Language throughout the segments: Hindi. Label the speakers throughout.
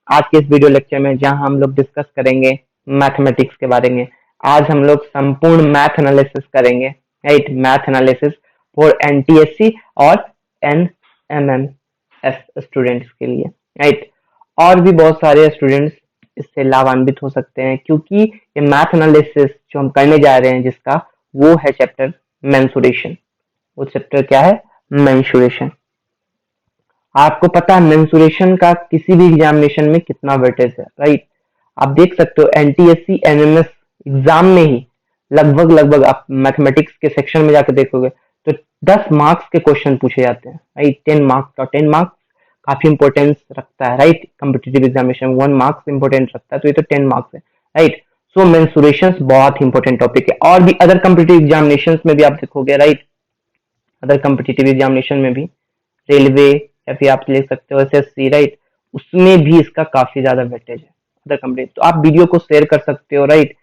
Speaker 1: आज के इस वीडियो लेक्चर में, जहां हम लोग डिस्कस करेंगे मैथमेटिक्स के बारे में। आज हम लोग संपूर्ण मैथ एनालिसिस करेंगे, right. Math analysis for NTSC और एनएमएमएस स्टूडेंट्स के लिए, राइट। और भी बहुत सारे स्टूडेंट्स इससे लाभान्वित हो सकते हैं, क्योंकि ये मैथ एनालिसिस जो हम करने जा रहे हैं जिसका, वो है चैप्टर मेंसुरेशन। वो चैप्टर क्या है? मेंसुरेशन। आपको पता है मेंसुरेशन का किसी भी एग्जामिनेशन में कितना वेटेज है, राइट। आप देख सकते हो एनटीएससी एनएमएस एग्जाम में ही लगभग आप मैथमेटिक्स के सेक्शन में जाकर देखोगे तो 10 मार्क्स के क्वेश्चन पूछे जाते हैं, राइट। 10 मार्क्स, और 10 मार्क्स काफी इंपॉर्टेंस रखता है, right. Competitive examination 1 marks important रखता है, तो ये तो 10 मार्क्स है, राइट। सो मेंसुरेशन बहुत इंपॉर्टेंट टॉपिक है। और भी अदर कॉम्पिटिटिव एग्जामिनेशन में भी आप देखोगे, राइट। अदर कॉम्पिटिटिव एग्जामिनेशन में भी, रेलवे या फिर आप ले सकते हो एसएससी, राइट, उसमें भी इसका काफी ज्यादा वेटेज है अदर कॉम्पिटिटिव। तो आप वीडियो को शेयर कर सकते हो, राइट।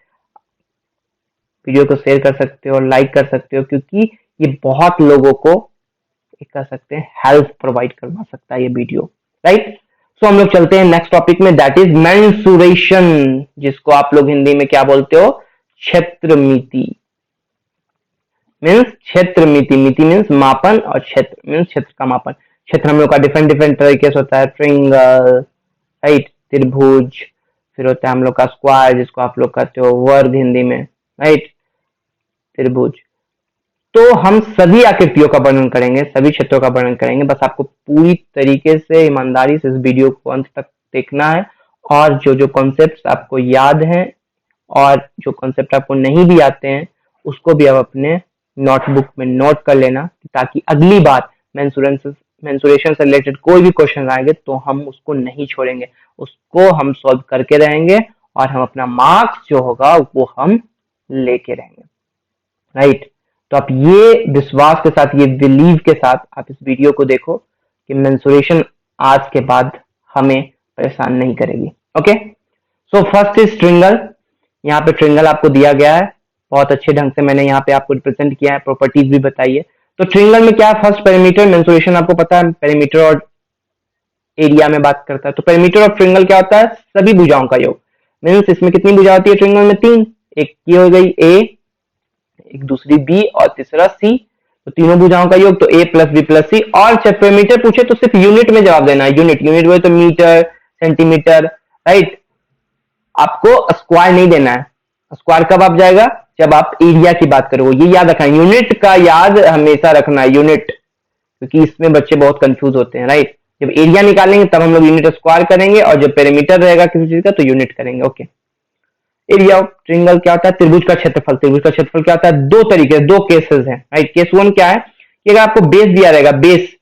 Speaker 1: वीडियो को शेयर कर सकते हो, लाइक कर सकते हो, क्योंकि ये बहुत लोगों को कह सकते हैं हेल्प प्रोवाइड करवा सकता है ये वीडियो, राइट। सो हम लोग चलते हैं नेक्स्ट टॉपिक में, दैट इज मेंसुरेशन, जिसको आप लोग हिंदी में क्या बोलते हो? क्षेत्रमिति। मीन्स क्षेत्रमिति, मिति मीन्स मापन, और क्षेत्र मीन्स क्षेत्र का मापन। क्षेत्र हम लोग का डिफरेंट डिफरेंट तरीके से होता है, ट्रायंगल, राइट, त्रिभुज, फिर होता है हम लोग का स्क्वायर, जिसको आप लोग कहते हो वर्ग हिंदी में, राइट, त्रिभुज। तो हम सभी आकृतियों का वर्णन करेंगे, सभी क्षेत्रों का वर्णन करेंगे। बस आपको पूरी तरीके से, ईमानदारी से इस वीडियो को अंत तक देखना है, और जो जो कॉन्सेप्ट्स आपको याद हैं और जो कॉन्सेप्ट आपको नहीं भी आते हैं उसको भी आप अपने नोटबुक में नोट कर लेना, ताकि अगली बार मेंसुरेशन से रिलेटेड कोई भी क्वेश्चन आएंगे तो हम उसको नहीं छोड़ेंगे, उसको हम सॉल्व करके रहेंगे, और हम अपना मार्क्स जो होगा वो हम लेके रहेंगे, राइट। तो आप ये विश्वास के साथ, ये बिलीव के साथ आप इस वीडियो को देखो कि मेंसुरेशन आज के बाद हमें परेशान नहीं करेगी। Okay, so first is triangle. यहाँ पे ट्रायंगल आपको दिया गया है, बहुत अच्छे ढंग से मैंने यहाँ पे आपको रिप्रेजेंट किया है, प्रॉपर्टीज भी बताई है। तो ट्रायंगल में क्या है? First perimeter. मेंसुरेशन आपको पता है पेरीमीटर और एरिया में बात करता है। तो पेरीमीटर ऑफ ट्रायंगल क्या होता है? सभी भुजाओं का योग। मीन्स इसमें कितनी भुजा होती है ट्रायंगल में? 3। एक ये हो गई ए, एक दूसरी बी, और तीसरा सी। तो तीनों भुजाओं का योग, तो ए प्लस बी प्लस सी। और जब पेरीमीटर पूछे तो सिर्फ यूनिट में जवाब देना है। यूनिट हुए तो मीटर, सेंटीमीटर, राइट। आपको स्क्वायर नहीं देना है। स्क्वायर कब आप जाएगा? जब आप एरिया की बात करोगे। ये याद रखना, यूनिट का याद हमेशा रखना है, यूनिट, क्योंकि इसमें बच्चे बहुत कंफ्यूज होते हैं, राइट। जब एरिया निकालेंगे तब हम लोग यूनिट स्क्वायर करेंगे, और जब पेरीमीटर रहेगा किसी चीज का तो यूनिट करेंगे। ओके, एरिया ऑफ ट्रायंगल क्या होता है? त्रिभुज का क्षेत्रफल। त्रिभुज का क्षेत्रफल क्या होता है? दो तरीके, दो केसेस हैं, राइट। केस 1 क्या है कि अगर आपको बेस दिया रहेगा, बेस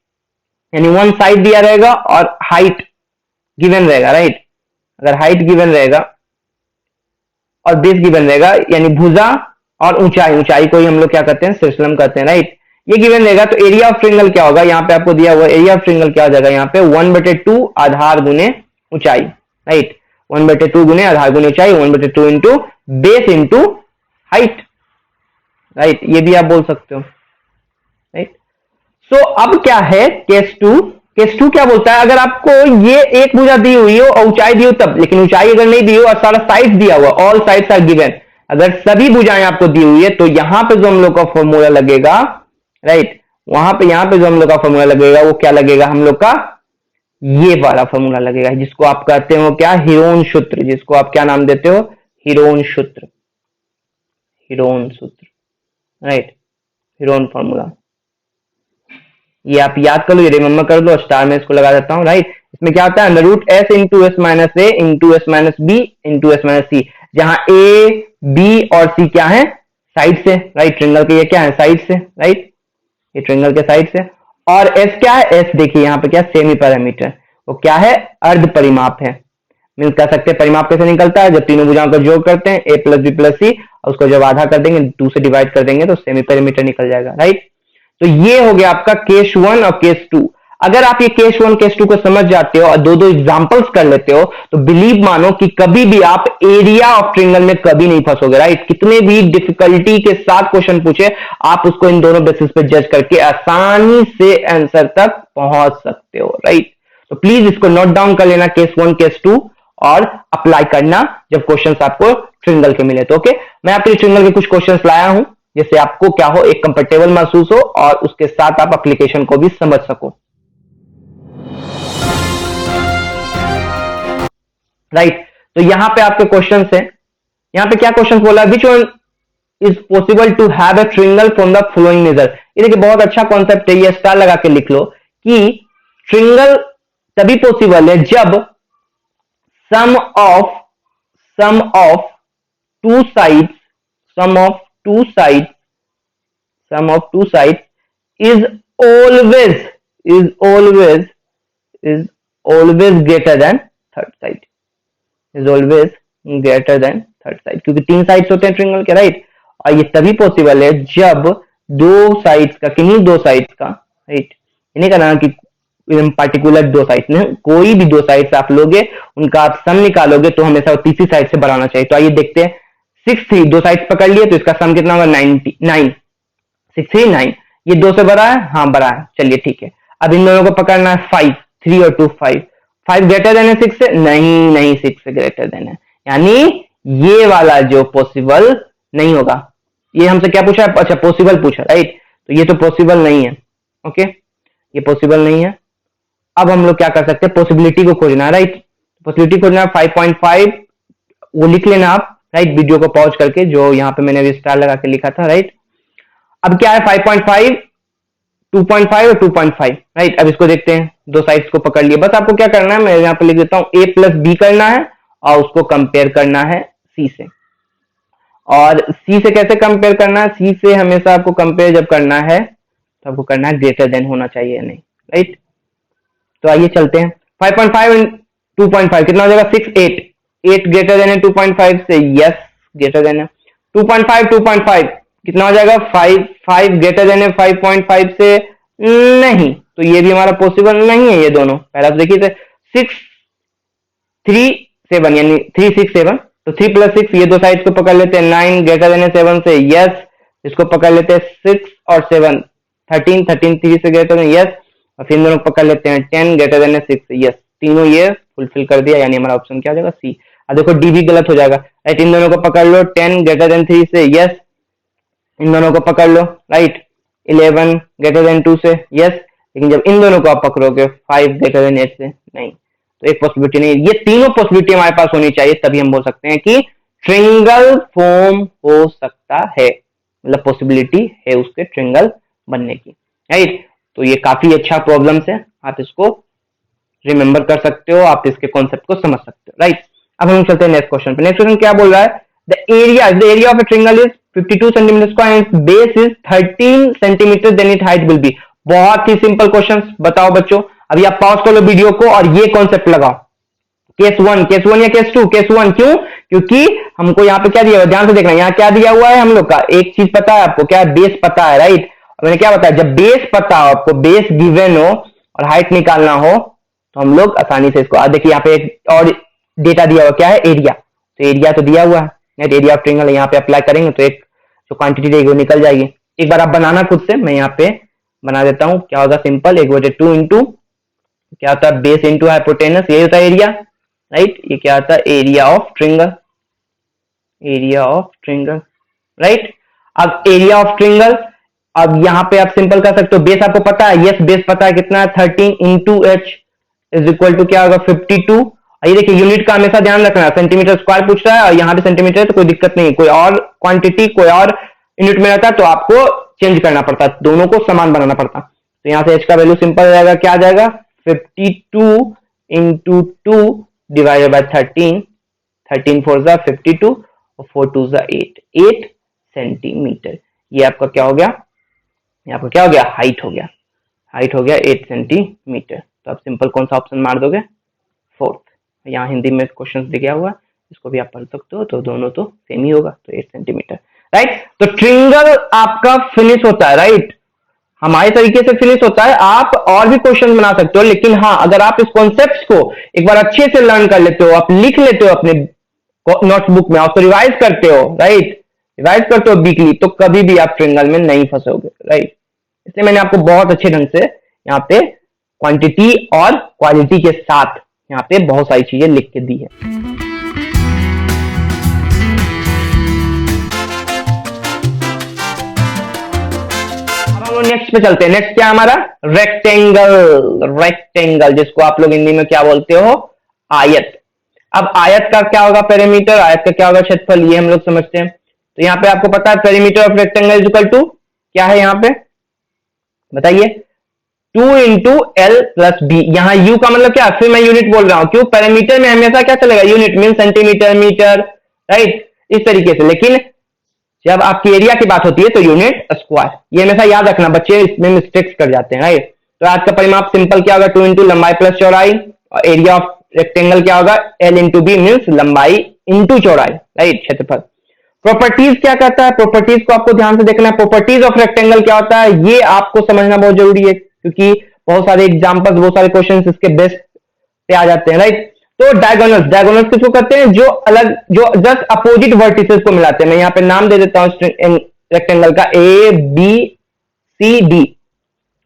Speaker 1: यानी वन साइड दिया रहेगा और हाइट गिवन रहेगा, राइट। अगर हाइट गिवन रहेगा और बेस गिवन रहेगा, यानी भुजा और ऊंचाई, ऊंचाई को ही हम लोग क्या कहते हैं? शीर्षलम कहते हैं, राइट। ये गिवन रहेगा तो एरिया ऑफ ट्रायंगल क्या होगा? यहाँ पे आपको दिया हुआ एरिया ऑफ ट्रायंगल क्या हो जाएगा? यहाँ पे 1/2 आधार गुने ऊंचाई, राइट। 1/2 गुने आधार गुने ऊंचाई, 1/2 into base into height, right. ये भी आप बोल सकते हो, राइट। सो अब क्या है केस 2? केस 2 क्या बोलता है? अगर आपको ये एक भुजा दी हुई हो और ऊंचाई दी हो तब, लेकिन ऊंचाई अगर नहीं दी हो और सारा साइड दिया हुआ, ऑल साइड्स आर गिवन, अगर सभी भुजाएं आपको दी हुई है तो यहां पे जो हम लोग का फॉर्मूला लगेगा, राइट, वहां पे यहां पे जो हम लोग का फॉर्मूला लगेगा वो क्या लगेगा? हम लोग का ये वाला फॉर्मूला लगेगा, जिसको आप कहते हो क्या? हीरोन सूत्र। जिसको आप क्या नाम देते हो? हीरोन सूत्र, हीरोन सूत्र, राइट, हीरोन फॉर्मूला। ये आप याद कर लो, ये रिमेम्बर कर लो, स्टार में इसको लगा देता हूं, राइट। इसमें क्या होता है? Under root S into S minus A into S minus B into S minus C, जहां ए, बी और सी क्या है? साइड से, राइट। ट्रायंगल के ये क्या है? साइड से, राइट। ये ट्रायंगल के साइड से। और एस क्या है? एस देखिए यहाँ पे क्या? Semi parameter. वो क्या है? अर्ध परिमाप है। मीन कह सकते हैं परिमाप कैसे निकलता है? जब तीनों भुजाओं का जोड़ करते हैं, ए प्लस बी प्लस सी, और उसको जब आधा कर देंगे, 2 से डिवाइड कर देंगे तो सेमी पैरामीटर निकल जाएगा, राइट। तो ये हो गया आपका केस 1 और केस 2। अगर आप ये केस 1 केस 2 को समझ जाते हो और दो एग्जांपल्स कर लेते हो तो बिलीव मानो कि कभी भी आप एरिया ऑफ ट्रायंगल में कभी नहीं फंसोगे, राइट। कितने भी डिफिकल्टी के साथ क्वेश्चन पूछे, आप उसको इन दोनों बेसिस पे जज करके आसानी से आंसर तक पहुंच सकते हो, राइट। तो प्लीज इसको नोट डाउन कर लेना, केस 1 केस 2, और अप्लाई करना जब क्वेश्चंस आपको ट्रिंगल के मिले तो। ओके, मैं आपके लिए ट्रिंगल के कुछ क्वेश्चंस लाया हूं जिससे आपको क्या हो, एक कंफर्टेबल महसूस हो और उसके साथ आप एप्लीकेशन को भी समझ सको। राइट, तो यहां पे आपके क्वेश्चंस हैं। यहां पे क्या क्वेश्चन बोला, which one is possible to have a triangle from the following measure. ये देखिए बहुत अच्छा कॉन्सेप्ट है, ये स्टार लगा के लिख लो कि ट्रिंगल तभी पॉसिबल है जब sum of two sides sum of two sides is always greater than third side, क्योंकि 3 साइड्स होते हैं ट्रिंगल के, राइट। और ये तभी पॉसिबल है जब 2 साइड्स का, किन्हीं 2 साइड्स का, राइट, नहीं करना कि पार्टिकुलर 2 साइड्स में, कोई भी 2 साइड्स आप लोगे उनका आप सम निकालोगे तो हमेशा तीसरी साइड से बढ़ाना चाहिए। तो आइए देखते हैं, 6 3, 2 साइड्स पकड़ लिए तो इसका सम कितना होगा, 99, 6 3 9, ये 2 से बड़ा है, हाँ बड़ा है, चलिए ठीक है। अब इन दोनों को पकड़ना है 5, 3 और 2 5 ग्रेटर देन है 6 से, नहीं 6 से ग्रेटर देन है, यानी ये वाला जो पॉसिबल नहीं होगा। ये हमसे क्या पूछा है, अच्छा पॉसिबल पूछा, राइट, तो ये तो पॉसिबल नहीं है। ओके, ये पॉसिबल नहीं है। अब हम लोग क्या कर सकते हैं, पॉसिबिलिटी को खोजना है, राइट। पॉसिबिलिटी खोजना है 5.5, वो लिख लेना आप, राइट, वीडियो को पॉज करके, जो यहाँ पे मैंने अभी स्टार लगा के लिखा था, राइट। अब क्या है 5.5, 2.5 और 2.5, राइट। अब इसको देखते हैं, 2 साइड्स को पकड़ लिए, बस आपको क्या करना है, मैं यहाँ पे लिख देता हूँ a प्लस बी करना है और उसको कंपेयर करना है c से। और c से कैसे कंपेयर करना है, c से हमेशा आपको कंपेयर जब करना है तो आपको करना है ग्रेटर देन होना चाहिए, नहीं, राइट। तो आइए चलते हैं, 5.5 एंड 2.5 कितना हो जाएगा, 6 8 ग्रेटर देन है 2.5 से, यस ग्रेटर देन है। 2.5 कितना हो जाएगा, 5 ग्रेटर देन है 5.5 से, नहीं, तो ये भी हमारा पॉसिबल नहीं है ये दोनों। पहला तो देखिए 6 3 7, यानी 3 6 7, तो 3 प्लस 6, ये 2 साइड्स को पकड़ लेते हैं, 9 ग्रेटर देन है 7 से, यस, इसको पकड़ लेते हैं 6 और 7 13 3 से ग्रेटर देन, यस, और फिर दोनों पकड़ लेते हैं 10 ग्रेटर देन है 6 से, यस, तीनों ये फुलफिल कर दिया, यानी हमारा ऑप्शन क्या हो जाएगा, सी। अब देखो डी भी गलत हो जाएगा, राइट, इन दोनों को पकड़ लो, 10 ग्रेटर देन 3 से, यस, इन दोनों को पकड़ लो, राइट, 11 ग्रेटर देन 2 से, यस, लेकिन जब इन दोनों को आप पकड़ोगे 5 ग्रेटर देन 8 से, नहीं, तो एक पॉसिबिलिटी नहीं। ये तीनों पॉसिबिलिटी हमारे पास होनी चाहिए, तभी हम बोल सकते हैं कि ट्रिंगल फॉर्म हो सकता है, मतलब पॉसिबिलिटी है उसके ट्रिंगल बनने की, राइट। तो ये काफी अच्छा प्रॉब्लम्स है, आप इसको रिमेंबर कर सकते हो, आप इसके कॉन्सेप्ट को समझ सकते हो, राइट। अब हम चलते हैं नेक्स्ट क्वेश्चन पे। नेक्स्ट क्वेश्चन क्या बोल रहा है, the area of a triangle is 52 centimetre square and base is 13 centimetre, then it height will be. बहुत ही सिंपल क्वेश्चन, बताओ बच्चों, अभी आप पॉज कर लो वीडियो को और ये कॉन्सेप्ट लगाओ। केस 1 या केस 2, केस 1 क्यों, क्योंकि हमको यहाँ पे क्या दिया हुआ, ध्यान से देखना, यहाँ क्या दिया हुआ है हम लोग का, एक चीज पता है आपको, क्या, बेस पता है, राइट। मैंने क्या बताया, जब बेस पता हो आपको, बेस गिवन हो और हाइट निकालना हो तो हम लोग आसानी से इसको, देखिए यहाँ पे एक और डेटा दिया हुआ, क्या है, एरिया, तो एरिया तो दिया हुआ है, एरिया ऑफ ट्रिंगल, यहाँ पे अप्लाई करेंगे तो एक जो क्वांटिटी रहेगी वो निकल जाएगी। एक बार आप बनाना खुद से, मैं यहाँ पे बना देता हूँ, क्या होगा, सिंपल, 1/2 इंटू क्या होता है, बेस इंटू हाइपोटेनस, ये होता है एरिया, राइट। ये क्या होता है, एरिया ऑफ ट्रिंगल, राइट। अब एरिया ऑफ ट्रिंगल, अब यहाँ पे आप सिंपल कर सकते हो, बेस आपको पता है, यस बेस पता है कितना है, 13 into H is equal to क्या होगा, 52। ये देखिए यूनिट का हमेशा ध्यान रखना, सेंटीमीटर स्क्वायर पूछ रहा है और यहाँ पे सेंटीमीटर है तो कोई दिक्कत नहीं, कोई और क्वांटिटी कोई और यूनिट में रहता है तो आपको चेंज करना पड़ता है, दोनों को समान बनाना पड़ता। तो यहाँ से एच का वैल्यू सिंपल हो जाएगा, क्या आ जाएगा, 52 इंटू 2 डिवाइडेड बाय 13, 13 4 जा 52 और 4 2 जा 8 सेंटीमीटर। ये आपका क्या हो गया, ये आपका क्या हो गया, हाइट हो गया, 8 सेंटीमीटर। तो आप सिंपल कौन सा ऑप्शन मार दोगे, 4th। यहाँ हिंदी में क्वेश्चन दिया हुआ है, इसको भी आप पढ़ सकते हो, तो दोनों तो सेम ही होगा, तो 8 सेंटीमीटर, राइट। तो ट्रिंगल आपका फिनिश होता है, राइट, हमारे तरीके से फिनिश होता है। आप और भी क्वेश्चन बना सकते हो, लेकिन हाँ, अगर आप इस कॉन्सेप्ट को एक बार अच्छे से लर्न कर लेते हो, आप लिख लेते हो अपने नोटबुक में, आप तो रिवाइज करते हो, राइट, रिवाइज करते हो वीकली, तो कभी भी आप ट्रिंगल में नहीं फंसोगे, राइट। इसलिए मैंने आपको बहुत अच्छे ढंग से यहाँ पे क्वांटिटी और क्वालिटी के साथ यहाँ पे बहुत सारी चीजें लिख के दी है। अब हम लोग नेक्स्ट पे चलते हैं। नेक्स्ट क्या है हमारा? रेक्टेंगल। रेक्टेंगल जिसको आप लोग हिंदी में क्या बोलते हो? आयत। अब आयत का क्या होगा? पेरीमीटर। आयत का क्या होगा? क्षेत्रफल। ये हम लोग समझते हैं। तो यहाँ पे आपको पता है perimeter of rectangle is equal to क्या है? यहाँ पे बताइए, 2 इंटू एल प्लस बी। यहाँ यू का मतलब क्या? फिर मैं यूनिट बोल रहा हूं, क्यों? पेरीमीटर में हमेशा क्या चलेगा? Unit mean centimetre, metre, right, इस तरीके से। लेकिन जब आपकी एरिया की बात होती है तो यूनिट स्क्वायर। ये हमेशा याद रखना, बच्चे इसमें मिस्टेक्स कर जाते हैं, राइट। तो आज का परिमाप सिंपल क्या होगा? 2 इंटू लंबाई प्लस चौड़ाई। और एरिया ऑफ रेक्टेंगल क्या होगा? एल इंटू बी मीन्स लंबाई इंटू चौड़ाई, राइट, क्षेत्रफल। प्रॉपर्टीज क्या कहता है? प्रॉपर्टीज को आपको ध्यान से देखना है। प्रॉपर्टीज ऑफ रेक्टेंगल क्या होता है ये आपको समझना बहुत जरूरी है, क्योंकि बहुत सारे एग्जांपल्स, बहुत सारे क्वेश्चंस इसके बेस्ट पे आ जाते हैं, राइट। तो डायगोनल्स, डायगोनल्स किसको कहते हैं? जो अलग, जो जस्ट अपोजिट वर्टिसेस को मिलाते हैं। मैं यहाँ पे नाम दे देता हूँ रेक्टेंगल का, A B C D,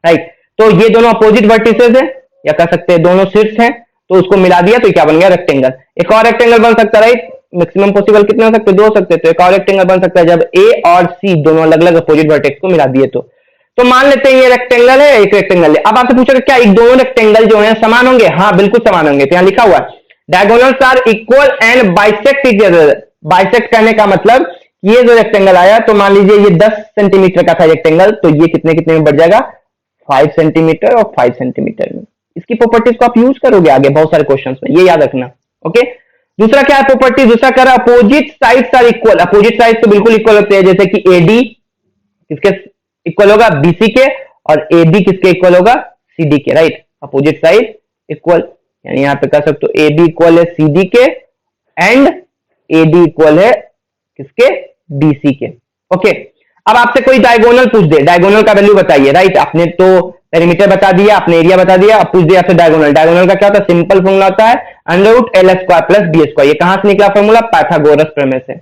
Speaker 1: right. तो ये दोनों अपोजिट वर्टिसेस है, या कह सकते हैं दोनों शीर्ष हैं, तो उसको मिला दिया तो क्या बन गया? रेक्टेंगल। एक और रेक्टेंगल बन सकता है, राइट। मैक्सिमम पॉसिबल कितने हो सकते हैं? 2 हो सकते हैं। तो एक और रेक्टेंगल बन सकता है जब ए और सी दोनों अलग अलग अपोजिट वर्टेक्स को मिला दिए तो मान लेते हैं ये रेक्टेंगल है, एक रेक्टेंगल है। अब आपसे पूछेगा क्या एक दोनों रेक्टेंगल जो है समान होंगे? हाँ, बिल्कुल समान होंगे। तो यहाँ लिखा हुआ है diagonals are equal and bisect each other. Bisect करने का मतलब ये जो रेक्टेंगल आया, तो मान लीजिए ये 10 सेंटीमीटर का था रेक्टेंगल, तो ये कितने कितने में बढ़ जाएगा? 5 सेंटीमीटर और 5 सेंटीमीटर में। इसकी प्रॉपर्टीज को आप यूज करोगे आगे बहुत सारे क्वेश्चंस में, ये याद रखना, ओके। दूसरा क्या है प्रॉपर्टी? दूसरा कह रहा है opposite sides are equal. Opposite side तो बिल्कुल इक्वल होते हैं, जैसे कि एडी किसके इक्वल होगा? बीसी के, और एबी किसके इक्वल होगा? सीडी के, राइट। अपोजिट साइड इक्वल, यानी यहां पे कह सकते हो एबी इक्वल है सीडी के एंड एडी इक्वल है किसके? बीसी के, ओके। अब आपसे कोई डायगोनल पूछ दे, डायगोनल का वैल्यू बताइए, राइट। आपने तो पेरीमीटर बता दिया, आपने एरिया बता दिया, अब पूछ दिया आपसे डायगोनल। डायगोनल का क्या होता है? सिंपल फॉर्मूला होता है under root L square plus B square. ये कहां से निकला फॉर्मूला? पाइथागोरस प्रमेय से।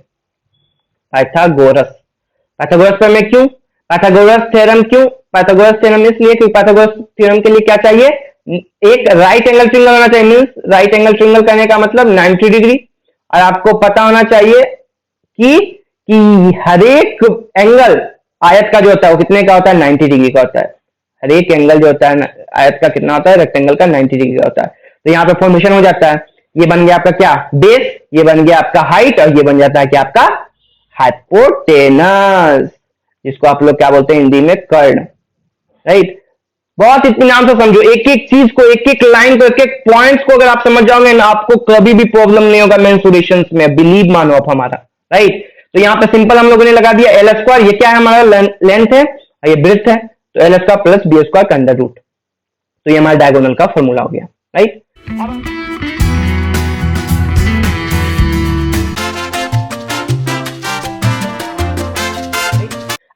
Speaker 1: पाइथागोरस, पाइथागोरस प्रमेय क्यों? पाइथागोरस थ्योरम क्यों? पाइथागोरस थ्योरम इसलिए क्योंकि पाइथागोरस थ्योरम के लिए क्या चाहिए? एक राइट एंगल ट्रायंगल होना चाहिए। मींस राइट एंगल ट्रायंगल करने का मतलब 90 डिग्री। और आपको पता होना चाहिए कि हर एक एंगल आयत का जो होता है वो कितने का होता है? 90 डिग्री का होता है। हर एक एंगल जो होता है आयत का कितना होता है? रेक्टेंगल का 90 डिग्री का होता है। तो यहाँ पे फॉर्मेशन हो जाता है, ये बन गया आपका क्या? बेस, ये बन गया आपका हाइट, और ये बन जाता है क्या? आपका हाइपोटेनस, जिसको आप लोग क्या बोलते हैं हिंदी में? कर्ण, राइट। बहुत इत्मीनान से समझो, एक एक चीज को, एक एक लाइन को, एक एक पॉइंट्स को अगर आप समझ जाओगे ना, आपको कभी भी प्रॉब्लम नहीं होगा मेंसुरेशन में, बिलीव मानो आप हमारा, राइट। तो यहाँ पे सिंपल हम लोगों ने लगा दिया एल स्क्वायर। ये क्या है? हमारा लेंथ है और ये ब्रेड्थ है, तो L square plus B square का अंडर रूट। तो ये हमारा डायगोनल का फॉर्मूला हो गया, राइट।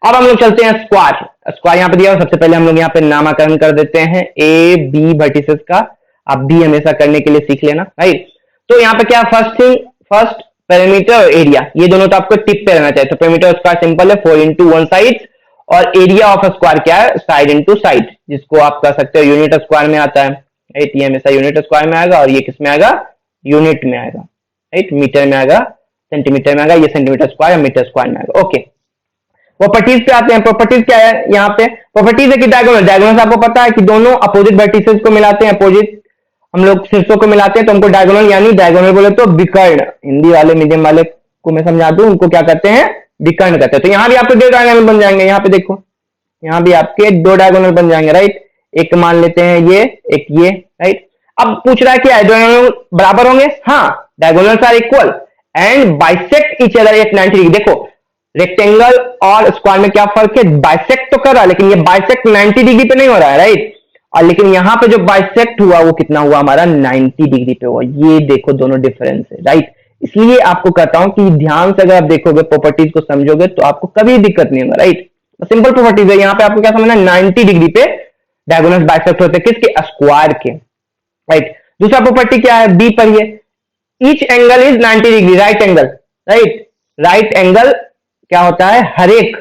Speaker 1: अब हम लोग चलते हैं स्क्वायर। स्क्वायर यहाँ पे दिया, सबसे पहले हम लोग यहाँ पे नामकरण कर देते हैं ए बी वर्टिसेस का। आप बी हमेशा करने के लिए सीख लेना, राइट। तो यहाँ पे क्या? फर्स्ट पेरीमीटर और एरिया, ये दोनों तो आपको टिप पे रहना चाहिए। तो पेरीमीटर स्क्वायर सिंपल है 4 इंटू 1 साइड, और एरिया ऑफ स्क्वायर क्या है? साइड इंटू साइड, जिसको आप कह सकते हो यूनिट स्क्वायर में आता है, राइट। ये हमेशा यूनिट स्क्वायर में आएगा, और ये किस में आएगा? यूनिट में आएगा, राइट। मीटर में आएगा, सेंटीमीटर में आएगा, ये सेंटीमीटर स्क्वायर और मीटर स्क्वायर में आएगा, ओके। प्रॉपर्टीज पे आते हैं। प्रॉपर्टीज क्या है? यहाँ पे प्रॉपर्टीज है कि डायगोनल, डायगोनल आपको पता है कि दोनों अपोजिट वर्टिसेस को मिलाते हैं, अपोजिट हम लोग शीर्षों को मिलाते हैं, तो हमको डायगोनल, यानी डायगोनल बोले तो विकर्ण। हिंदी वाले मीडियम वाले को मैं समझा दूं, उनको क्या कहते हैं? विकर्ण कहते हैं। तो यहाँ भी आपके 2 डायगोनल बन जाएंगे। यहाँ पे देखो, यहाँ भी आपके 2 डायगोनल बन जाएंगे, राइट। एक मान लेते हैं ये, एक ये, राइट। अब पूछ रहा है कि डायगोनल बराबर होंगे? हाँ, diagonals are equal and bisect each other at 90 degree. देखो रेक्टेंगल और स्क्वायर में क्या फर्क है? बाइसेक्ट तो कर रहा है, लेकिन ये बाइसेक्ट 90 डिग्री पे नहीं हो रहा है, राइट। और लेकिन यहां पे जो बाइसेक्ट हुआ वो कितना हुआ? हमारा 90 डिग्री पे हुआ। ये देखो दोनों डिफरेंस है, राइट। इसलिए आपको कहता हूं कि ध्यान से अगर आप देखोगे, प्रॉपर्टीज को समझोगे, तो आपको कभी दिक्कत नहीं होगा, राइट। सिंपल प्रॉपर्टीज है। यहाँ पे आपको क्या समझना? 90 डिग्री पे डायगोनल बाइसेक्ट होते हैं, किसके? स्क्वायर के, राइट। दूसरा प्रॉपर्टी क्या है? बी पर ये each angle is 90 degree, right angle, right. Right angle क्या होता है? हर एक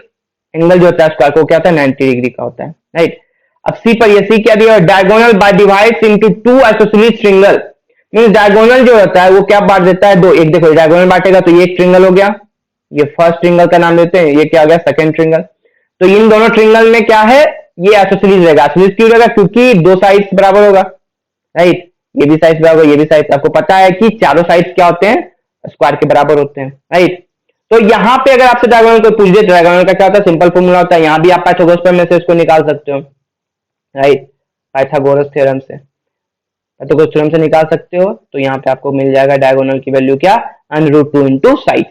Speaker 1: एंगल जो होता है स्क्वायर को क्या होता है? 90 डिग्री का होता है, राइट। अब सी पर ये सी क्या दिया, diagonal by divides into two isosceles triangle, means diagonal जो होता है वो क्या बांट देता है, दो। एक देखो डायगोनल बांटेगा तो ये एक ट्रिंगल हो गया, ये फर्स्ट ट्रिंगल का नाम देते हैं, ये क्या हो गया सेकंड ट्रिंगल। तो इन दोनों ट्रिंगल में क्या है, ये आइसोसेलेस रहेगा। आइसोसेलेस क्यों रहेगा, क्योंकि दो साइड्स बराबर होगा, राइट। ये भी साइड बराबर, ये भी साइड, आपको पता है कि चारों साइड्स क्या होते हैं, स्क्वायर के बराबर होते हैं, राइट। तो यहाँ पे अगर आपसे डायगोनल को पूछ दे, डायगोनल का क्या होता है, सिंपल फॉर्मूला होता है। यहाँ भी आप पाइथागोरस प्रमेय से इसको निकाल सकते हो, राइट, पाइथागोरस थ्योरम से, पाइथागोरस थ्योरम से निकाल सकते हो। तो यहाँ पे आपको मिल जाएगा डायगोनल की वैल्यू क्या, √2 इंटू साइड।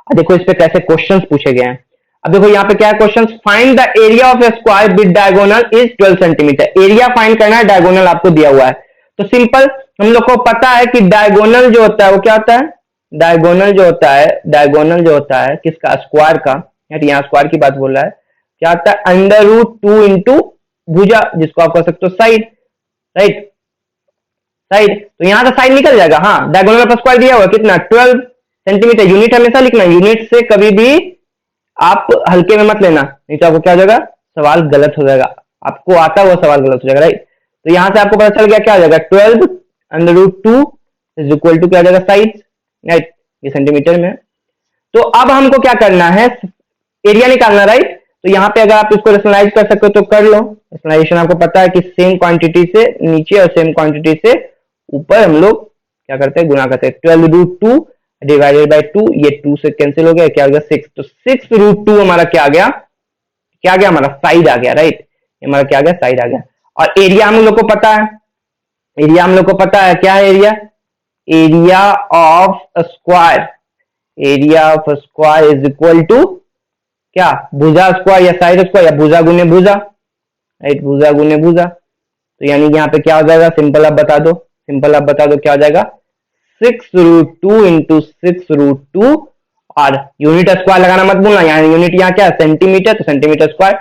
Speaker 1: देखो इस पे कैसे क्वेश्चंस पूछे गए हैं। अब देखो यहाँ पे क्या है question, find the area of A square with diagonal is 12 centimetre. Area find करना है, डायगोनल आपको दिया हुआ है। तो सिंपल, हम लोग को पता है कि डायगोनल जो होता है वो क्या होता है, डायगोनल जो होता है, डायगोनल जो होता है किसका, स्क्वायर का, यहाँ स्क्वायर की बात बोल रहा है, क्या होता है, √2 इंटू भुजा, जिसको आप कह सकते हो साइड, राइट, साइड। तो यहां से साइड निकल जाएगा। हाँ, डायगोनल का स्क्वायर दिया हुआ कितना, 12 सेंटीमीटर। यूनिट हमेशा लिखना, यूनिट से कभी भी आप हल्के में मत लेना, नहीं तो आपको क्या हो जाएगा, सवाल गलत हो जाएगा, आपको आता है वो सवाल गलत हो जाएगा, राइट। तो यहां से आपको पता चल गया क्या हो जाएगा, 12 √2 इज इक्वल टू क्या हो जाएगा, साइड, राइट, ये सेंटीमीटर में। तो अब हमको क्या करना है, एरिया निकालना, राइट। तो यहाँ पे अगर आप इसको रेशनलाइज कर सकते हो तो कर लो। रेशनलाइजेशन आपको पता है कि सेम क्वांटिटी से नीचे और सेम क्वांटिटी से ऊपर हम लोग क्या करते हैं, गुणा करते हैं। 12√2 डिवाइडेड बाय 2, ये 2 से कैंसिल हो गया, क्या हो गया 6। तो 6√2 हमारा क्या आ गया, क्या आ गया, हमारा साइड आ गया, राइट, हमारा क्या आ गया, साइड आ गया। और एरिया हम लोग को पता है, एरिया हम लोग को पता है क्या है area, area of square, area of square is equal to क्या, भुजा स्क्वायर या साइड स्क्वायर या भुजा गुने भुजा, राइट, भुजा गुने भुजा। तो यानी यहाँ पे क्या हो जाएगा, सिंपल आप बता दो, सिंपल आप बता दो क्या हो जाएगा, 6√2 इंटू 6√2, और यूनिट स्क्वायर लगाना मत भूलना, यहाँ यूनिट यहाँ क्या है, सेंटीमीटर, तो सेंटीमीटर स्क्वायर,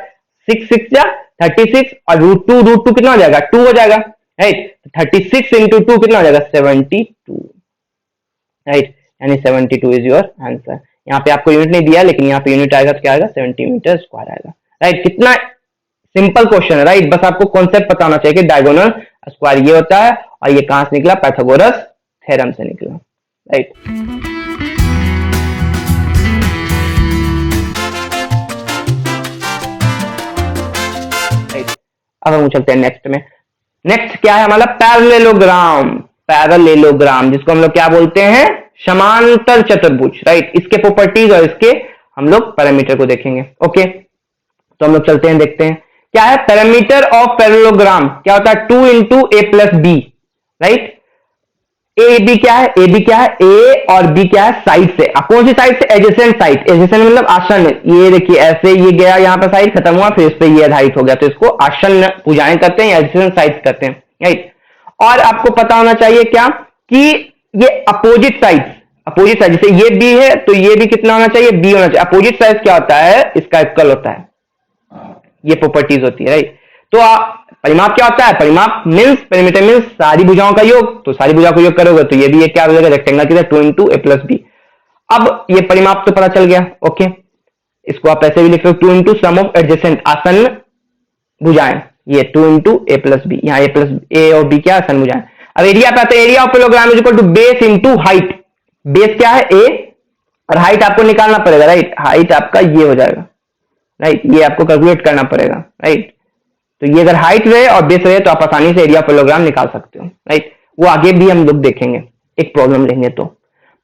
Speaker 1: 6 6 या 36, और √2 कितना हो जाएगा, 2 हो जाएगा, राइट। 36 इंटू 2 कितना हो जाएगा, 72, राइट, यानी 72 इज योर आंसर। यहाँ पे आपको यूनिट नहीं दिया, लेकिन यहाँ पे यूनिट आएगा तो क्या आएगा, सेंटीमीटर स्क्वायर आएगा, राइट। कितना सिंपल क्वेश्चन है, राइट। बस आपको कॉन्सेप्ट पता होना चाहिए कि डायगोनल स्क्वायर ये होता है, और ये कहां से निकला, पाइथागोरस थ्योरम से निकला, राइट। अब हम चलते हैं नेक्स्ट में। नेक्स्ट क्या है हमारा, पैरेललोग्राम, पैरेललोग्राम, जिसको हम लोग क्या बोलते हैं, समांतर चतुर्भुज, राइट। इसके प्रॉपर्टीज और इसके हम लोग पैरामीटर को देखेंगे, ओके। तो हम लोग चलते हैं, देखते हैं क्या है पैरामीटर ऑफ पैरेललोग्राम, क्या होता है, 2 into A plus B, right. A B क्या है, ए बी क्या है, ए और बी क्या है, साइड से। कौन सी साइड से, एडजेसेंट साइड, एडजेसेंट मतलब आसन्न। ये देखिए ऐसे ये गया, यहाँ पे साइड खत्म हुआ, फिर इस पे ये हाइट हो गया, तो इसको आसन्न भुजाएं करते हैं या एडजेसेंट साइड करते हैं, राइट। और आपको पता होना चाहिए क्या, कि ये अपोजिट साइड, अपोजिट साइड, जैसे ये बी है तो ये भी कितना होना चाहिए, बी होना चाहिए। अपोजिट साइड क्या होता है, इसका इक्वल होता है, ये प्रॉपर्टीज होती है, राइट। तो परिमाप क्या होता है, परिमाप मींस, पेरीमीटर मींस सारी भुजाओं का योग, तो सारी भुजाओं का योग करोगे तो ये भी क्या हो जाएगा, रेक्टेंगल की 2 इंटू ए प्लस बी। अब ये परिमाप तो पता चल गया, ओके। इसको आप ऐसे भी लिख सकते हो, 2 इंटू सम ऑफ एडजेसेंट आसन्न भुजाएं, ये 2 इंटू ए प्लस बी, यहाँ ए प्लस ए और बी क्या आसन्न भुजाएं। अब एरिया पे आते हैं, area of parallelogram is equal to base into height. Base क्या है, ए, और हाइट आपको निकालना पड़ेगा, राइट। हाइट आपका ये हो जाएगा, राइट, ये आपको कैलकुलेट करना पड़ेगा, राइट। तो ये अगर हाइट रहे और बेस रहे तो आप आसानी से एरिया पैरेललोग्राम निकाल सकते हो, राइट। वो आगे भी हम लोग देखेंगे, एक प्रॉब्लम लेंगे। तो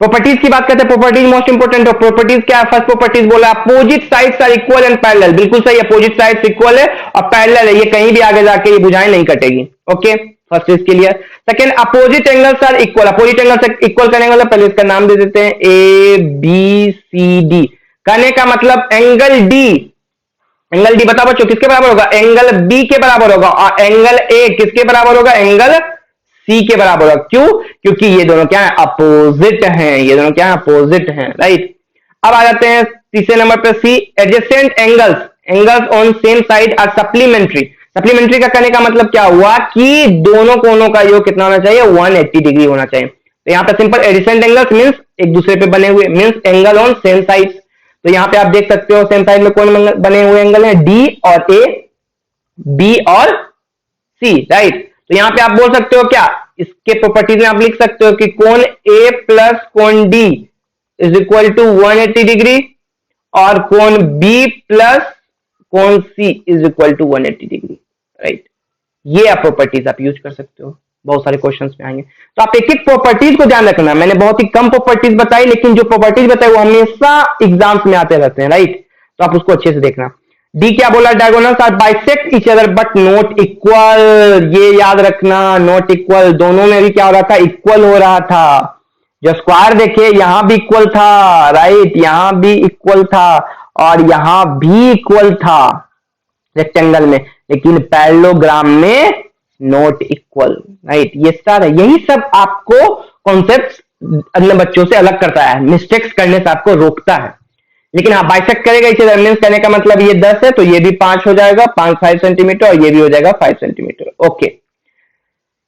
Speaker 1: प्रॉपर्टीज की बात करते हैं, प्रॉपर्टीज मोस्ट इंपोर्टेंट है। प्रॉपर्टीज क्या है, फर्स्ट प्रॉपर्टीज बोला opposite sides are equal and parallel, बिल्कुल सही, अपोजिट साइड्स इक्वल है और पैरेलल है, ये कहीं भी आगे जाके ये भुजाएं नहीं कटेगी, ओके। फर्स्ट चीज clear. Second, opposite angles are equal, opposite angle से इक्वल करने वाला पहले इसका नाम दे देते हैं, ए बी सी डी। करने का मतलब एंगल डी, एंगल डी बताओ बच्चों किसके बराबर होगा, एंगल बी के बराबर होगा, और एंगल ए किसके बराबर होगा, एंगल सी के बराबर होगा। क्यों, क्योंकि ये दोनों क्या है, अपोजिट हैं, ये दोनों क्या है, अपोजिट हैं, राइट। अब आ जाते हैं तीसरे नंबर पे C, adjacent angles, angles on same side are supplementary. Supplementary का करने का मतलब क्या हुआ, कि दोनों कोनों का योग कितना होना चाहिए, 180 डिग्री होना चाहिए। तो यहाँ पे सिंपल एडजेसेंट एंगल्स मींस एक दूसरे पे बने हुए, means angle on same side. तो यहाँ पे आप देख सकते हो सेम साइड में कौन बने हुए एंगल हैं, डी और ए, बी और सी, राइट। तो यहाँ पे आप बोल सकते हो क्या, इसके प्रॉपर्टीज में आप लिख सकते हो कि कोण ए प्लस कोण D is equal to 180 degree और कोण बी प्लस कोण C is equal to 180 degree, right. ये आप प्रॉपर्टीज आप यूज कर सकते हो, बहुत सारे क्वेश्चंस में आएंगे। तो आप एक एक प्रॉपर्टीज को ध्यान रखना, मैंने बहुत ही कम प्रॉपर्टीज बताई, लेकिन जो प्रॉपर्टीज बताई वो हमेशा एग्जाम्स में आते रहते हैं, राइट। तो आप उसको अच्छे से देखना। डी क्या बोला, diagonals are bisect each other but not equal, ये याद रखना, नॉट इक्वल, दोनों में भी क्या हो रहा था, इक्वल हो रहा था। जो स्क्वायर देखे यहां भी इक्वल था, राइट, यहां भी इक्वल था और यहां भी इक्वल था रेक्टेंगल में, लेकिन पैरेललोग्राम में नॉट इक्वल, राइट। ये सारा यही सब आपको कॉन्सेप्ट अन्य बच्चों से अलग करता है, मिस्टेक्स करने से आपको रोकता है। लेकिन हाँ बाइसेक्ट करेगा इसे, मींस कहने का मतलब ये 10 है तो ये भी 5 हो जाएगा, 5 सेंटीमीटर, और ये भी हो जाएगा 5 सेंटीमीटर, ओके।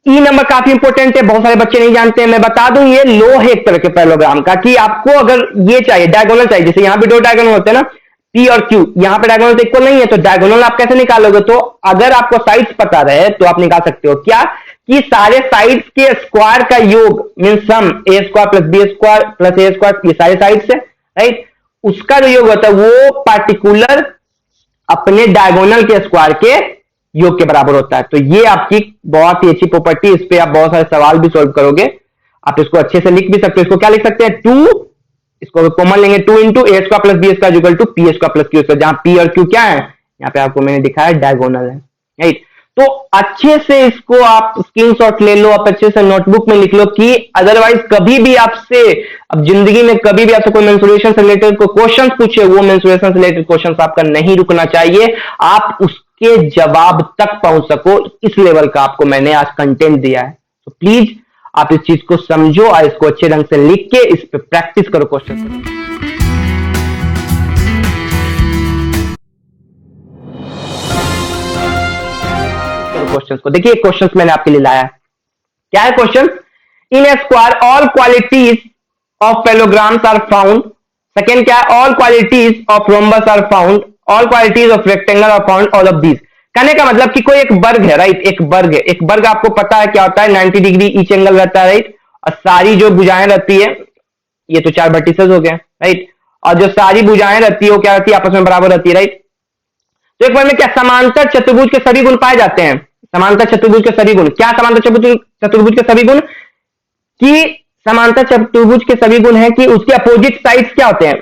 Speaker 1: ई नंबर काफी इंपॉर्टेंट है, बहुत सारे बच्चे नहीं जानते हैं, मैं बता दूं ये लो है एक तरह के पैरेललोग्राम का, कि आपको अगर ये चाहिए डायगोनल चाहिए, जैसे यहां भी दो डायगोनल होते हैं ना, पी और क्यू, यहां पे डायगोनल तो इक्वल नहीं है, तो डायगोनल आप कैसे निकालोगे, तो अगर आपको साइड्स पता रहे तो आप निकाल सकते हो क्या, कि सारे साइड्स के स्क्वायर का योग mean sum A square plus B square plus A square, ये सारे साइड्स है, राइट, उसका जो योग होता है वो पार्टिकुलर अपने डायगोनल के स्क्वायर के योग के बराबर होता है। तो ये आपकी बहुत ही अच्छी प्रॉपर्टी, इस पे आप बहुत सारे सवाल भी सॉल्व करोगे, आप इसको अच्छे से लिख भी सकते हो। इसको क्या लिख सकते हैं, 2, इसको कॉमन लेंगे, 2 into A square plus B square equal to P square plus Q square, जहां पी और क्यू क्या है, यहाँ पे आपको मैंने दिखाया डायगोनल है, राइट। तो अच्छे से इसको आप स्क्रीनशॉट ले लो, आप अच्छे से नोटबुक में लिख लो, कि अदरवाइज कभी भी आपसे, अब जिंदगी में कभी भी आपसे कोई मेंसुरेशन से रिलेटेड कोई क्वेश्चन पूछे, वो मेंसुरेशन से रिलेटेड क्वेश्चन आपका नहीं रुकना चाहिए, आप उसके जवाब तक पहुंच सको, इस लेवल का आपको मैंने आज कंटेंट दिया है। तो प्लीज आप इस चीज को समझो और इसको अच्छे ढंग से लिख के इस पे प्रैक्टिस करो क्वेश्चन। क्वेश्चंस को देखिए, क्वेश्चंस मैंने आपके लिए लाया है, क्या है question, in a square all qualities of parallelograms are found, second क्या है, all qualities of rhombus are found, all qualities of rectangle are found, all of these. कहने का मतलब कि कोई एक वर्ग है, राइट, एक वर्ग है, एक वर्ग आपको पता है क्या होता है, 90 डिग्री ईच एंगल रहता है, राइट, और सारी जो भुजाएं रहती है, ये तो 4 वर्टिसेस हो गए, राइट, और जो सारी भुजाएं रहती है वो क्या रहती है, आपस में बराबर रहती है, राइट। तो एक बार में क्या समांतर चतुर्भुज के सभी गुण पाए जाते हैं, समांतर चतुर्भुज के सभी गुण, क्या समांतर चतुर्भुज के सभी गुण, कि समांतर चतुर्भुज के सभी गुण है कि उसके अपोजिट साइड्स क्या होते हैं,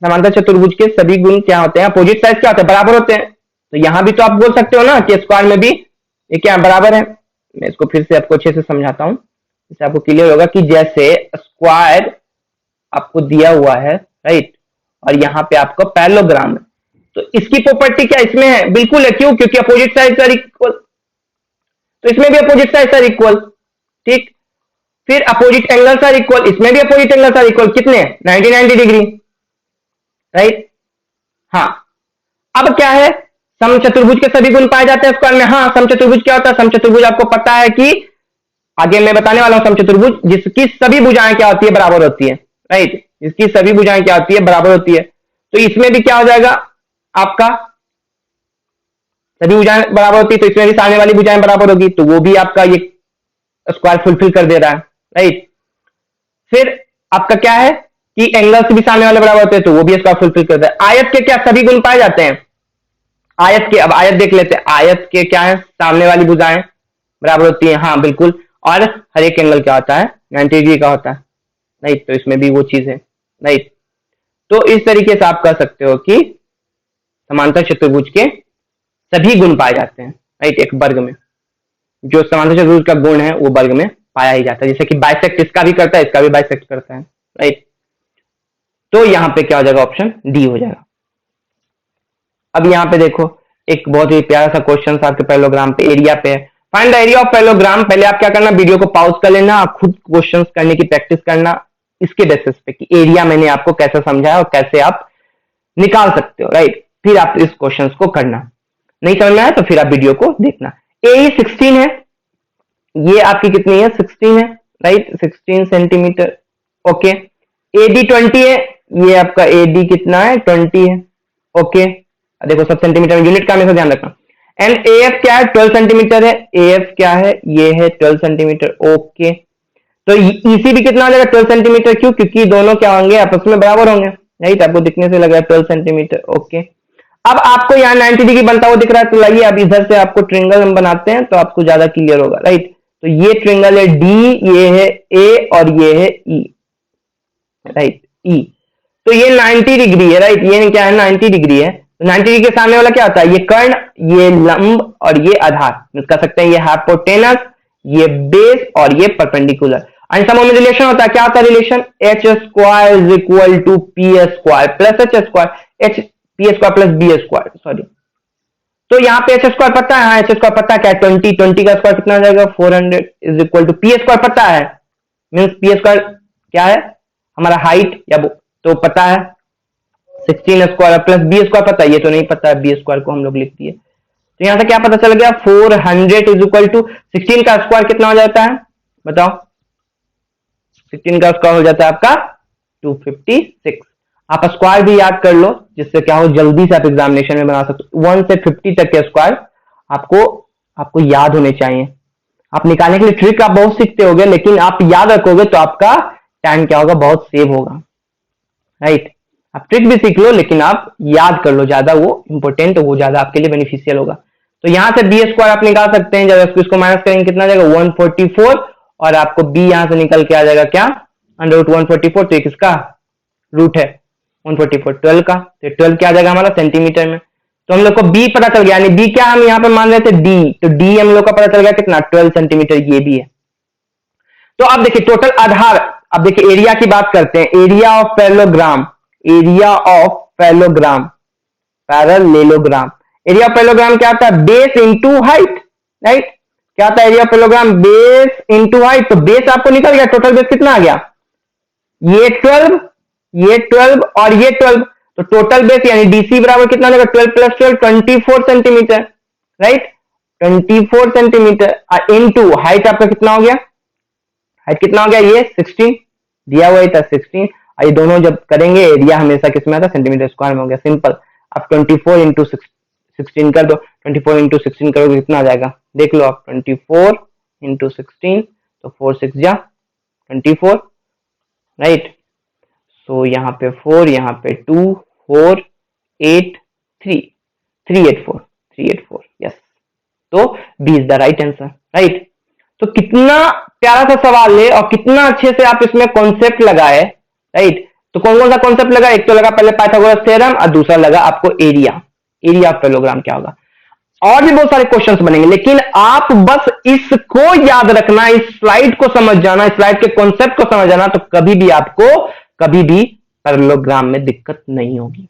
Speaker 1: समांतर चतुर्भुज के सभी गुण क्या होते हैं, अपोजिट साइड्स क्या होते हैं, बराबर होते हैं। तो यहां भी तो आप बोल सकते हो ना कि स्क्वायर में भी ये क्या बराबर है। मैं इसको फिर से आपको अच्छे से समझाता हूं, इससे आपको क्लियर होगा कि जैसे स्क्वायर आपको दिया हुआ है, राइट, और यहां पे आपको पैरेललोग्राम है, तो इसकी प्रॉपर्टी क्या इसमें है, बिल्कुल है, क्यों, क्योंकि अपोजिट साइड्स आर इक्वल, तो इसमें भी अपोजिट साइड्स आर इक्वल, ठीक। फिर अपोजिट एंगल्स आर इक्वल, इसमें भी अपोजिट एंगल्स आर इक्वल, कितने, 90 डिग्री, राइट। हाँ, अब क्या है, समचतुर्भुज के सभी गुण पाए जाते हैं स्क्वायर में। हाँ, समचतुर्भुज क्या होता है, समचतुर्भुज आपको पता है कि आगे मैं बताने वाला हूं, समचतुर्भुज जिसकी सभी भुजाएं क्या होती है, बराबर होती है, राइट, जिसकी सभी भुजाएं क्या होती है, बराबर होती है। तो इसमें भी क्या हो जाएगा आपका, सभी भुजाएं बराबर होती है, तो इसमें भी सामने वाली भुजाएं बराबर होगी, तो वो भी आपका ये स्क्वायर फुलफिल कर दे रहा है, राइट। फिर आपका क्या है कि एंगल्स भी सामने वाले बराबर होते हैं, तो वो भी स्क्वायर फुलफिल कर दे रहा है। आयत के क्या सभी गुण पाए जाते हैं, आयत के, अब आयत देख लेते हैं, आयत के क्या है, सामने वाली भुजाएं बराबर होती है, हाँ बिल्कुल, और हर एक एंगल क्या होता है, 90 डिग्री का होता है, राइट, तो इसमें भी वो चीज है, राइट। तो इस तरीके से आप कह सकते हो कि समांतर चतुर्भुज के सभी गुण पाए जाते हैं, राइट, एक वर्ग में, जो समांतर चतुर्भुज का गुण है वो वर्ग में पाया ही जाता है, जैसे कि बाइसेक्ट इसका भी करता है, इसका भी बाइसेक्ट करता है, राइट। तो यहां पे क्या हो जाएगा, ऑप्शन डी हो जाएगा। अब यहां पे देखो एक बहुत ही प्यारा सा क्वेश्चन आपके पैरेललोग्राम पे, एरिया पे है, find the area of parallelogram. पहले आप क्या करना, वीडियो को पॉज कर लेना, आप खुद क्वेश्चंस करने की प्रैक्टिस करना, इसके बेसिस पे कि एरिया मैंने आपको कैसे समझाया और कैसे आप निकाल सकते हो, राइट। फिर आप इस क्वेश्चन को करना, नहीं समझ में आया तो फिर आप वीडियो को देखना। ए 16 है, ये आपकी कितनी है, 16 है, right, 16 centimetre, okay. A B 20 है, ये आपका AD कितना है 20 है। ओके देखो सब सेंटीमीटर में, यूनिट का हमेशा ध्यान रखना। एंड AF क्या है 12 सेंटीमीटर है। AF क्या है, ये है 12 सेंटीमीटर। ओके तो EC भी कितना हो जाएगा 12 सेंटीमीटर। क्यों, क्योंकि दोनों क्या होंगे आपस में बराबर होंगे, राइट। आपको दिखने से लग रहा है 12 सेंटीमीटर। ओके अब आपको यहाँ 90 डिग्री बनता हुआ दिख रहा है, तो लाइए अब इधर से आपको ट्रिंगल हम बनाते हैं तो आपको ज्यादा क्लियर होगा, राइट। तो ये ट्रिंगल है D, ये है A और ये है E, राइट E। तो ये 90 डिग्री है, राइट। ये क्या है 90 डिग्री है। तो 90 डिग्री के सामने वाला क्या होता है, ये कर्ण, ये लंब और ये आधार। कह सकते हैं ये हाइपोटेनस, ये बेस और ये परपेंडिकुलर। अंशसमों में रिलेशन होता है, क्या होता है relation, H square is equal to P square plus H square, H P square plus B square, sorry. तो यहाँ पे एच स्क्वायर पता है, हाँ एच स्क्वायर पता है क्या, 20 का स्क्वायर कितना हो जाएगा 400 is equal to P square पता है, मीन्स पी स्क्वायर क्या है हमारा हाइट, या तो पता है 16 स्क्वायर प्लस बी स्क्वायर पता है, ये तो नहीं पता है, बी स्क्वायर को हम लोग लिख दिए। तो यहां से क्या पता चल गया 400 इज इक्वल टू 16 का स्क्वायर कितना हो जाता है बताओ, 16 का स्क्वायर हो जाता है आपका 256। आप स्क्वायर भी याद कर लो जिससे क्या हो जल्दी से आप एग्जामिनेशन में बना सकते हो। 1 से 50 तक के स्क्वायर आपको याद होने चाहिए। आप निकालने के लिए ट्रिक आप बहुत सीखते होगे, लेकिन आप याद रखोगे तो आपका टाइम क्या होगा बहुत सेव होगा, राइट। आप ट्रिक भी सीख लो लेकिन आप याद कर लो, ज्यादा वो इंपॉर्टेंट, वो ज्यादा आपके लिए बेनिफिशियल होगा। तो यहां से बी स्क्वायर आप निकाल सकते हैं, जब इसको माइनस करेंगे कितना जाएगा 144, और आपको बी यहां से निकल के आ जाएगा क्या √144, तो किसका रूट है 144 12 का, तो 12 क्या आ जाएगा हमारा सेंटीमीटर में। तो हम लोग को बी पता चल गया, यानी बी क्या हम यहाँ पे मान रहे थे डी, तो डी हम लोग का पता चल गया कितना 12 सेंटीमीटर, ये भी है। तो अब देखिए टोटल आधार, अब देखिए एरिया की बात करते हैं, area of parallelogram, area of parallelogram, parallelogram, area of parallelogram क्या आता है बेस इंटू हाइट, राइट। क्या आता है area of parallelogram base into height, तो बेस आपको निकल गया, टोटल बेस कितना आ गया ये 12, ये 12 और ये 12, तो टोटल बेस यानी डीसी बराबर कितना हो जाएगा 12 plus 12 24 centimetre, right 24 centimetre into height आपका कितना हो गया, हाइट कितना हो गया ये 16 दिया हुआ था 16, ये दोनों जब करेंगे एरिया हमेशा किसमें आता है सेंटीमीटर स्क्वायर में हो गया, सिंपल। आप 24 इंटू 16 कर दो, 24 इंटू 16 करोगे कितना आ जाएगा देख लो आप 24 इंटू 16, तो 4 6 जा 24, राइट। सो यहाँ पे 4, यहाँ पे 2 4 8 3 384 यस, तो B is the right answer, right. तो कितना प्यारा सा सवाल है और कितना अच्छे से आप इसमें कॉन्सेप्ट लगाए, राइट। तो कौन कौन सा कॉन्सेप्ट लगा, एक तो लगा पहले पाइथागोरस थ्योरम और दूसरा लगा आपको एरिया ऑफ पैरेललोग्राम क्या होगा। और भी बहुत सारे क्वेश्चंस बनेंगे, लेकिन आप बस इसको याद रखना, इस स्लाइड को समझ जाना, इस स्लाइड के कॉन्सेप्ट को समझ जाना, तो कभी भी आपको कभी भी पैरेललोग्राम में दिक्कत नहीं होगी।